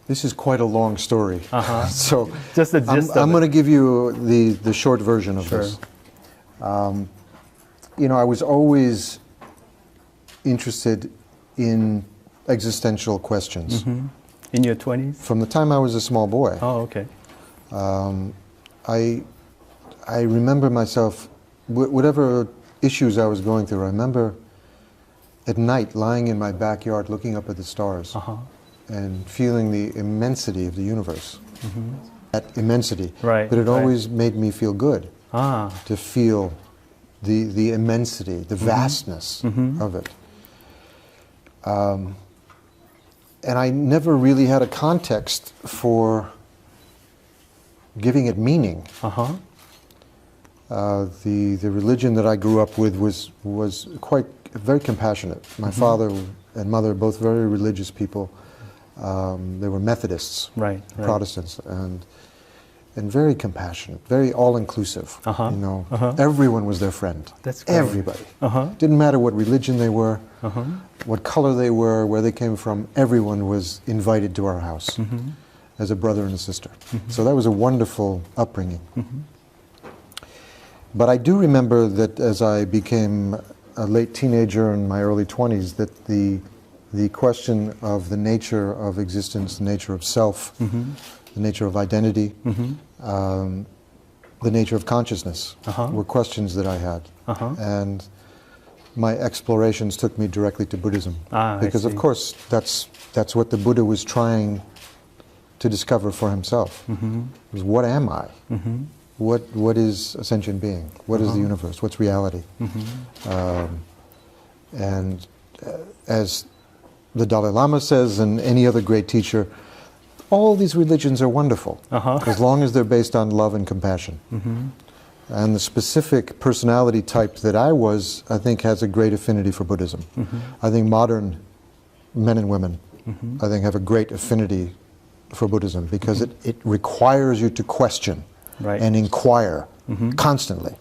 This is quite a long story. So just the gist I'm going to give you the short version of this. I was always interested in existential questions. In your 20s? From the time I was a small boy. Oh, okay. I remember myself, whatever issues I was going through, I remember at night lying in my backyard looking up at the stars and feeling the immensity of the universe. That immensity. Right. But it always made me feel good to feel the immensity, the vastness of it. And I never really had a context for giving it meaning. The religion that I grew up with was very compassionate. My father and mother, both very religious people. They were Methodists, Protestants, and very compassionate, very all-inclusive. Everyone was their friend. That's great. Everybody. Didn't matter what religion they were, what color they were, where they came from. Everyone was invited to our house as a brother and a sister. So that was a wonderful upbringing. But I do remember that as I became a late teenager in my early 20s, that the question of the nature of existence, the nature of self, the nature of identity, the nature of consciousness were questions that I had. And my explorations took me directly to Buddhism. Because of course that's what the Buddha was trying to discover for himself. Was what am I? What is a sentient being? What is the universe? What's reality? And as the Dalai Lama says, and any other great teacher, all these religions are wonderful, as long as they're based on love and compassion. And the specific personality type that I was, I think, has a great affinity for Buddhism. I think modern men and women, I think, have a great affinity for Buddhism, because it requires you to question and inquire constantly.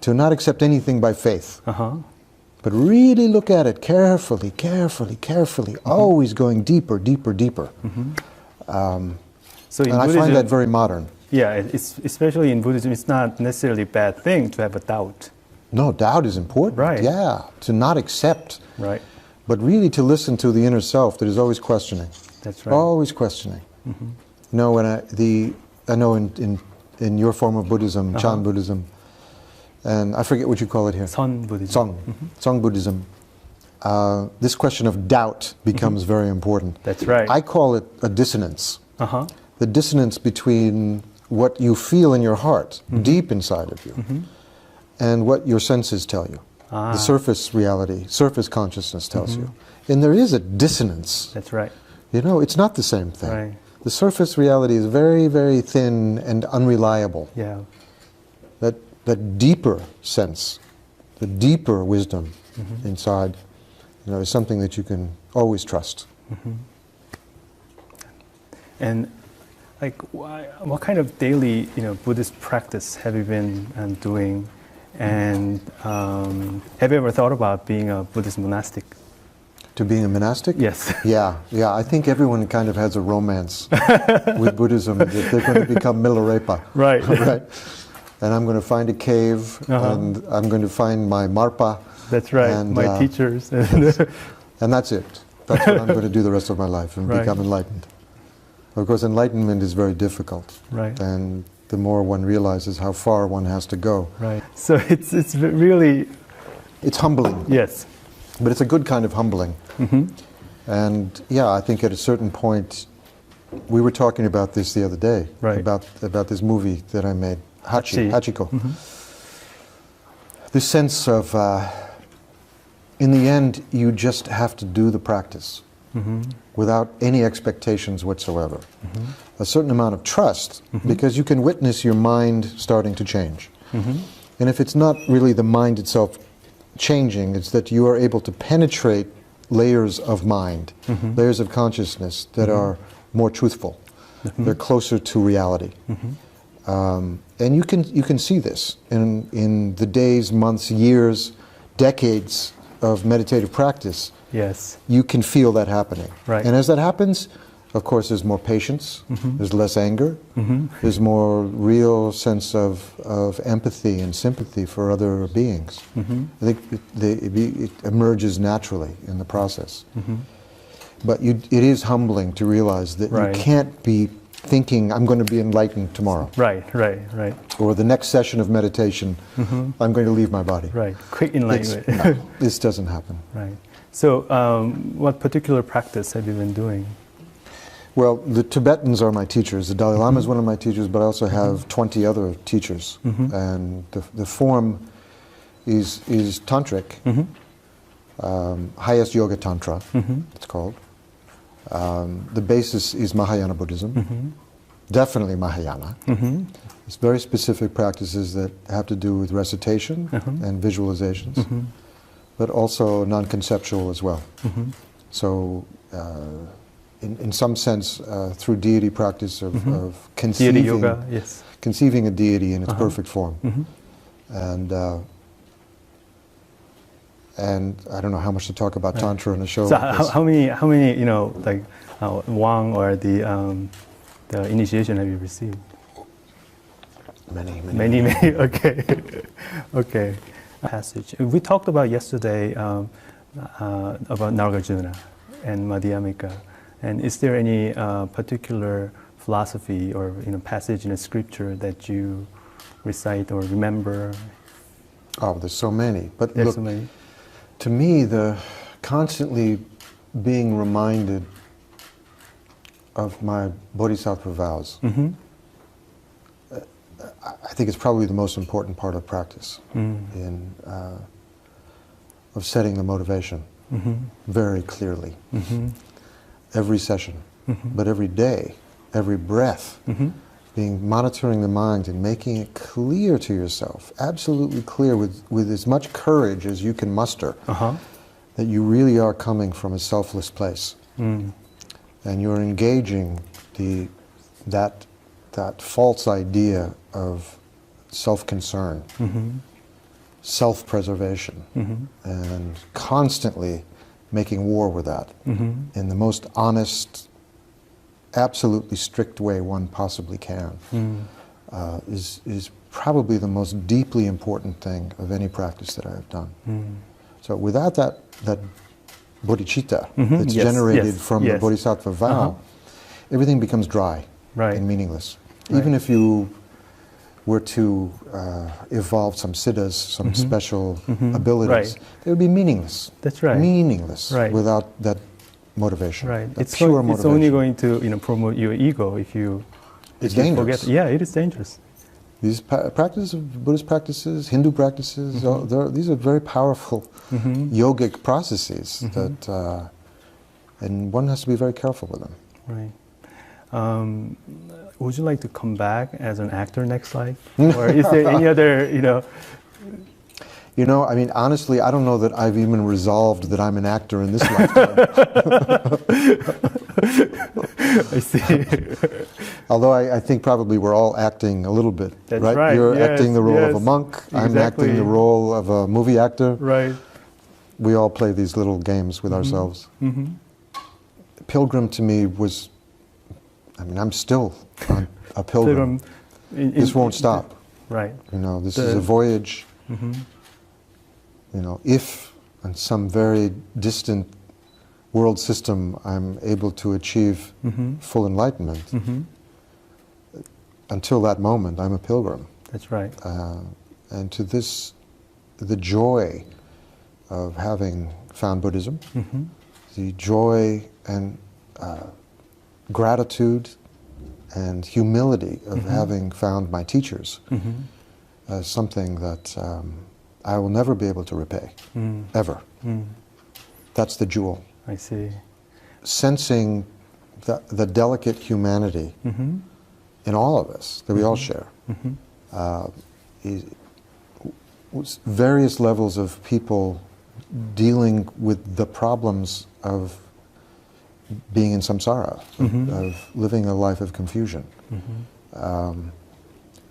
To not accept anything by faith, but really look at it carefully, carefully, carefully, always going deeper, deeper, deeper. So and Buddhism, I find that very modern. Yeah, it's, especially in Buddhism, it's not necessarily a bad thing to have a doubt. No, doubt is important. Yeah, to not accept. But really to listen to the inner self that is always questioning. That's right. Always questioning. When I know in your form of Buddhism, Chan Buddhism, and I forget what you call it here. Song Buddhism. Song Buddhism. This question of doubt becomes very important. That's right. I call it a dissonance. The dissonance between what you feel in your heart, deep inside of you, and what your senses tell you. The surface reality, surface consciousness tells you. And there is a dissonance. That's right. It's not the same thing. The surface reality is very, very thin and unreliable. That deeper sense, the deeper wisdom inside, is something that you can always trust. And like, what kind of daily, Buddhist practice have you been doing? And have you ever thought about being a Buddhist monastic? To being a monastic? Yes. Yeah. I think everyone kind of has a romance with Buddhism, that they're going to become Milarepa. Right. And I'm going to find a cave, and I'm going to find my Marpa. That's right, and, my teachers. And that's it. That's what I'm going to do the rest of my life, and become enlightened. Of course, enlightenment is very difficult. And the more one realizes how far one has to go. So it's really... It's humbling. Yes. But it's a good kind of humbling. And I think at a certain point, we were talking about this the other day, about this movie that I made, Hachiko. This sense of, in the end, you just have to do the practice without any expectations whatsoever. A certain amount of trust, because you can witness your mind starting to change. And if it's not really the mind itself changing, it's that you are able to penetrate layers of mind, layers of consciousness that are more truthful. They're closer to reality. And you can see this in the days, months, years, decades of meditative practice. Yes. You can feel that happening. And as that happens, Of course, there's more patience, there's less anger, there's more real sense of empathy and sympathy for other beings. I think it emerges naturally in the process. But it is humbling to realize that you can't be thinking, I'm going to be enlightened tomorrow. Right. Or the next session of meditation, I'm going to leave my body. Right, quick enlightenment. No, this doesn't happen. Right. So, what particular practice have you been doing? Well, the Tibetans are my teachers. The Dalai Lama is one of my teachers, but I also have 20 other teachers. And the form is tantric, highest yoga tantra, it's called. The basis is Mahayana Buddhism, definitely Mahayana. It's very specific practices that have to do with recitation and visualizations, but also non-conceptual as well. So, in some sense, through deity practice of conceiving, deity yoga, yes. Conceiving a deity in its perfect form. And I don't know how much to talk about Tantra in a show So like this. how many, like Wang or the initiation have you received? Many. Okay. Okay. Passage. We talked about yesterday about Nagarjuna and Madhyamika. And is there any particular philosophy or passage in a scripture that you recite or remember? Oh, there's so many. But There's look, so many. to me, the constantly being reminded of my bodhisattva vows, I think it's probably the most important part of practice of setting the motivation very clearly. Every session, but every day, every breath, monitoring the mind and making it clear to yourself, absolutely clear with as much courage as you can muster, that you really are coming from a selfless place. And you're engaging that false idea of self-concern, self-preservation, and constantly making war with that in the most honest, absolutely strict way one possibly can, is probably the most deeply important thing of any practice that I have done. So without that bodhicitta that's generated from the bodhisattva vow, everything becomes dry and meaningless. Even if you were to evolve some siddhas, some special abilities, they would be meaningless. That's right. Meaningless without that motivation. Right. It's pure motivation. It's only going to promote your ego if you dangerous. Forget. Yeah, it is dangerous. These practices, Buddhist practices, Hindu practices, these are very powerful yogic processes that, and one has to be very careful with them. Right. Would you like to come back as an actor next life? Or is there any other, I mean, honestly, I don't know that I've even resolved that I'm an actor in this lifetime. I see. Although I think probably we're all acting a little bit. That's right. You're acting the role of a monk. Exactly. I'm acting the role of a movie actor. Right. We all play these little games with ourselves. Pilgrim to me was, I'm still on a pilgrim. This won't stop. Right. This is a voyage. If in some very distant world system I'm able to achieve full enlightenment, until that moment I'm a pilgrim. That's right. And to this, the joy of having found Buddhism, the joy and gratitude and humility of having found my teachers, something that I will never be able to repay, ever. That's the jewel. I see. Sensing the delicate humanity in all of us, that we all share. Various levels of people dealing with the problems of being in samsara, of living a life of confusion.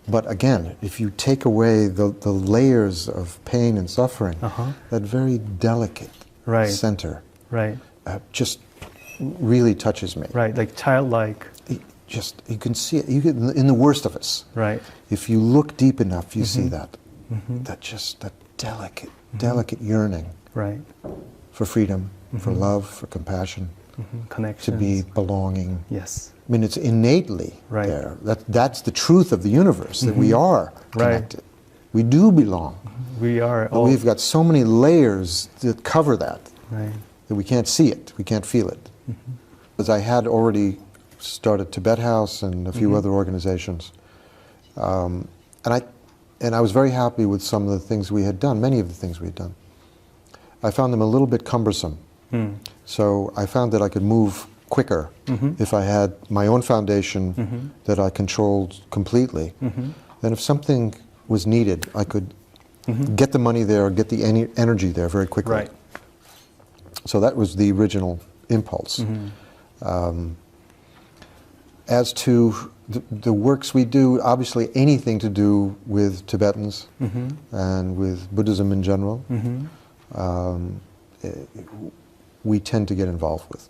But again, if you take away the layers of pain and suffering, that very delicate center just really touches me. Right, like childlike. You can see it. You get in the worst of us. Right. If you look deep enough, you see that. That delicate yearning. Right. For freedom, for love, for compassion, connection, to be belonging. Yes. I mean, it's innately right. there. That's the truth of the universe, that we are connected. Right. We do belong. We are. But we've got so many layers that cover that, right. that we can't see it, we can't feel it. Because I had already started Tibet House and a few other organizations, and I was very happy with some of the things we had done, many of the things we had done. I found them a little bit cumbersome. So I found that I could move quicker if I had my own foundation that I controlled completely. Then if something was needed, I could get the money there, get the energy there very quickly. Right. So that was the original impulse. As to the works we do, obviously anything to do with Tibetans and with Buddhism in general, we tend to get involved with.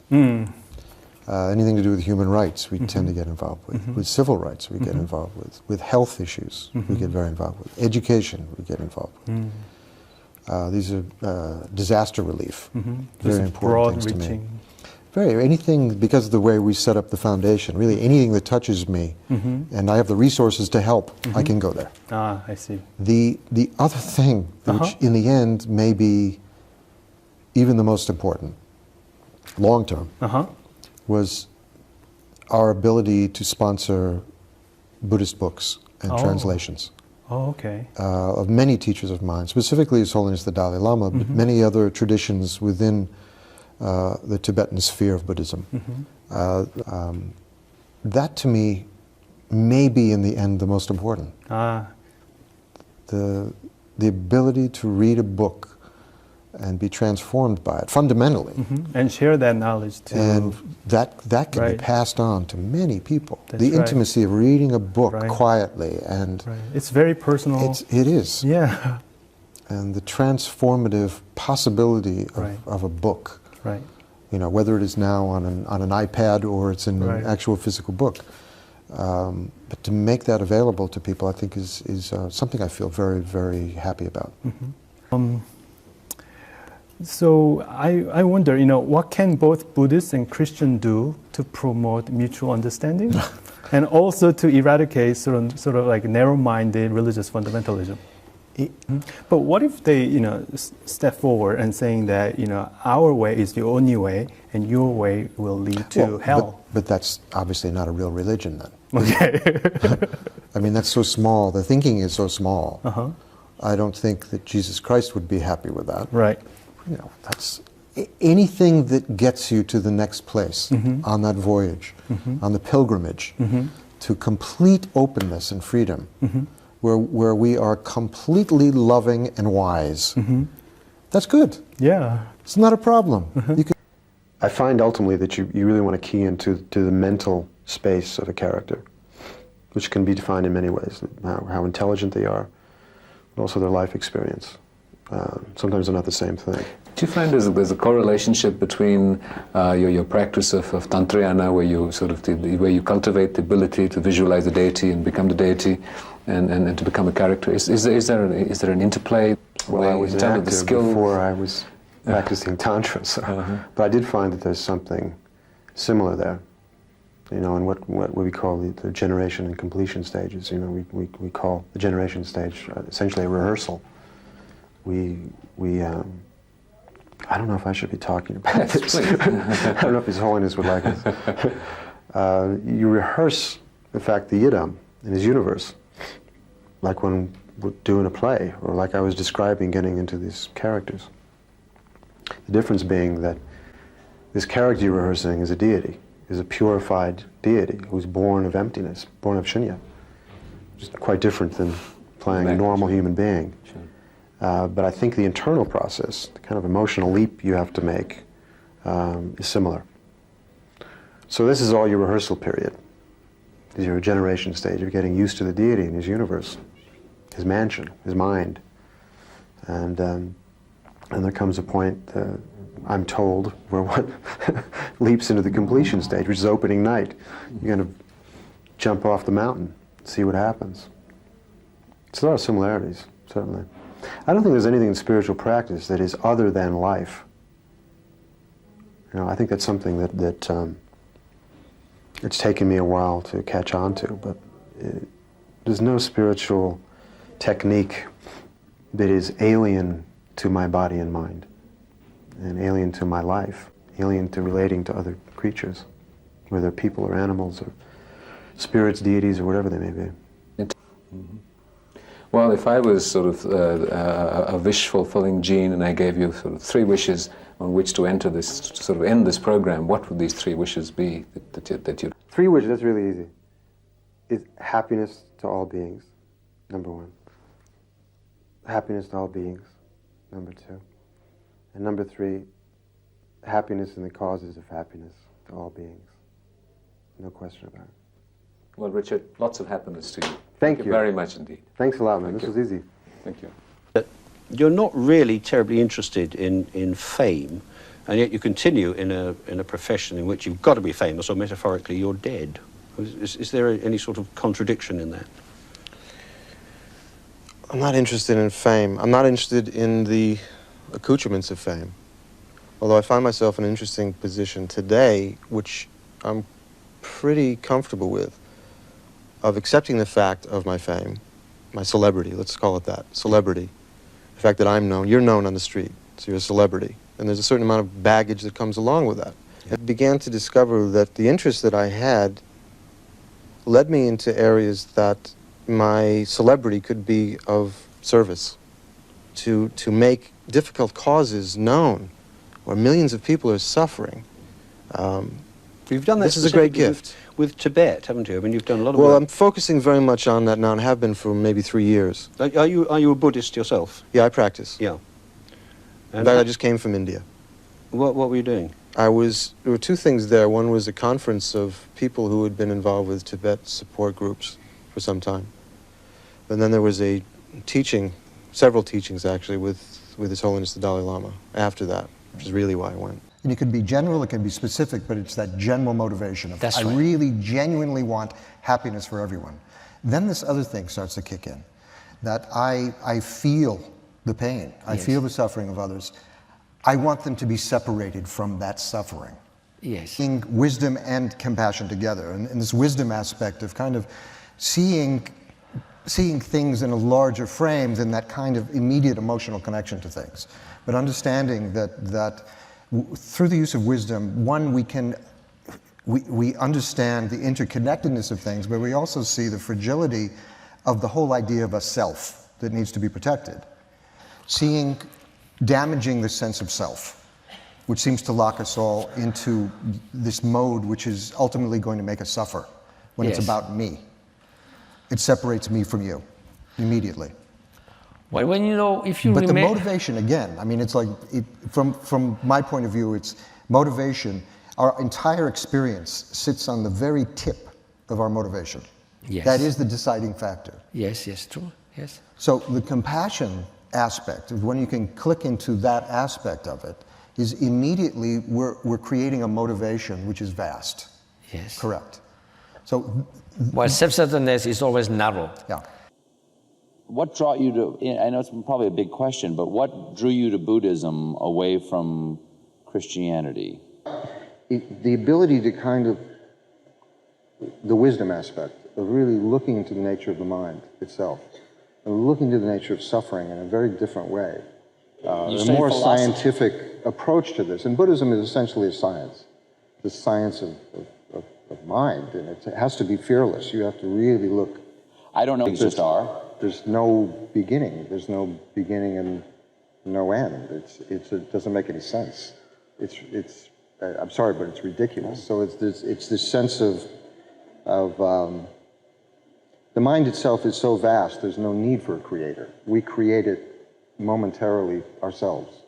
Anything to do with human rights, we tend to get involved with. With civil rights, we get involved with. With health issues, we get very involved with. Education, we get involved with. These are disaster relief, very important things to me. Anything, because of the way we set up the foundation, really anything that touches me, and I have the resources to help, I can go there. Ah, I see. The other thing, which in the end may be even the most important, long term, was our ability to sponsor Buddhist books and translations. Oh, okay. Of many teachers of mine, specifically His Holiness the Dalai Lama, but many other traditions within the Tibetan sphere of Buddhism. That to me may be in the end the most important. The ability to read a book and be transformed by it, fundamentally. And share that knowledge too. And that can be passed on to many people. That's the intimacy of reading a book quietly and... It's very personal. It is. Yeah. And the transformative possibility of a book. Right. You know, whether it is now on an iPad or it's in an actual physical book. But to make that available to people, I think is something I feel very, very happy about. So I wonder, what can both Buddhists and Christian do to promote mutual understanding and also to eradicate sort of like narrow-minded religious fundamentalism? But what if they, step forward and saying that, our way is the only way and your way will lead to hell? But that's obviously not a real religion then. Okay. I mean, that's so small. The thinking is so small. I don't think that Jesus Christ would be happy with that. Right. That's anything that gets you to the next place on that voyage, on the pilgrimage, to complete openness and freedom, where we are completely loving and wise. That's good. Yeah. It's not a problem. I find ultimately that you really want to key into the mental space of a character, which can be defined in many ways, how intelligent they are, but also their life experience. Sometimes they're not the same thing. Do you find there's a correlation between your practice of Tantrayana, where you where you cultivate the ability to visualize the deity and become the deity, and to become a character? Is there an interplay? Well, I was an actor before I was practicing Tantra, so, but I did find that there's something similar there. In what we call the generation and completion stages. We call the generation stage essentially a rehearsal. I don't know if I should be talking about this. I don't know if His Holiness would like it. You rehearse, in fact, the Yidam in His universe, like when we're doing a play, or like I was describing getting into these characters. The difference being that this character you're rehearsing is a deity, is a purified deity who's born of emptiness, born of shunya, which is quite different than playing a normal human being. But I think the internal process, the kind of emotional leap you have to make, is similar. So this is all your rehearsal period. This is your generation stage of getting used to the deity in His universe, His mansion, His mind. And there comes a point I'm told, where one leaps into the completion stage, which is opening night. You're going to jump off the mountain, see what happens. It's a lot of similarities, certainly. I don't think there's anything in spiritual practice that is other than life. You know, I think that's something that it's taken me a while to catch on to, but there's no spiritual technique that is alien to my body and mind, and alien to my life, alien to relating to other creatures, whether they're people or animals or spirits, deities, or whatever they may be. Well, if I was sort of a wish-fulfilling gene and I gave you sort of 3 wishes on which to enter this, to sort of end this program, what would these 3 wishes be that you... 3 wishes, that's really easy. Is happiness to all beings, number 1. Happiness to all beings, number 2. And number 3, happiness in the causes of happiness to all beings. No question about it. Well, Richard, lots of happiness to you. Thank you very much indeed. Thanks a lot, man. This was easy. Thank you. You're not really terribly interested in fame, and yet you continue in a profession in which you've got to be famous, or metaphorically, you're dead. Is there any sort of contradiction in that? I'm not interested in fame. I'm not interested in the accoutrements of fame. Although I find myself in an interesting position today, which I'm pretty comfortable with, of accepting the fact of my fame, my celebrity, let's call it that, celebrity. The fact that I'm known, you're known on the street, so you're a celebrity. And there's a certain amount of baggage that comes along with that. I began to discover that the interest that I had led me into areas that my celebrity could be of service, to make difficult causes known, where millions of people are suffering. You've done that. This is a great gift. With Tibet, haven't you? I mean, you've done a lot of Well, work. I'm focusing very much on that now, and have been for maybe 3 years. Are you a Buddhist yourself? Yeah, I practice. Yeah. In fact, I just came from India. What were you doing? There were 2 things there. One was a conference of people who had been involved with Tibet support groups for some time. And then there was a teaching, several teachings actually, with His Holiness the Dalai Lama after that, which is really why I went. And it can be general, it can be specific, but it's that general motivation of, That's I right. really genuinely want happiness for everyone. Then this other thing starts to kick in, that I feel the pain, I feel the suffering of others. I want them to be separated from that suffering. Yes. Seeing wisdom and compassion together, and this wisdom aspect of kind of seeing things in a larger frame than that kind of immediate emotional connection to things. But understanding that through the use of wisdom, one, we understand the interconnectedness of things, but we also see the fragility of the whole idea of a self that needs to be protected. Damaging the sense of self, which seems to lock us all into this mode which is ultimately going to make us suffer when it's about me. It separates me from you immediately. Well, when you know, if you But the remain... motivation, again, I mean, it's like, from my point of view, it's motivation. Our entire experience sits on the very tip of our motivation. Yes. That is the deciding factor. Yes, true, yes. So the compassion aspect, when you can click into that aspect of it, is immediately we're creating a motivation which is vast. Yes. Correct. So, While self-centeredness is always narrow. yeah. What brought you to, I know it's probably a big question, but what drew you to Buddhism away from Christianity? The ability to kind of, the wisdom aspect of really looking into the nature of the mind itself, and looking into the nature of suffering in a very different way. A more scientific approach to this. And Buddhism is essentially a science. The science of mind, and it has to be fearless. You have to really look. I don't know what things are. There's no beginning. There's no beginning and no end. It doesn't make any sense. I'm sorry, but it's ridiculous. So it's this sense of the mind itself is so vast. There's no need for a creator. We create it momentarily ourselves.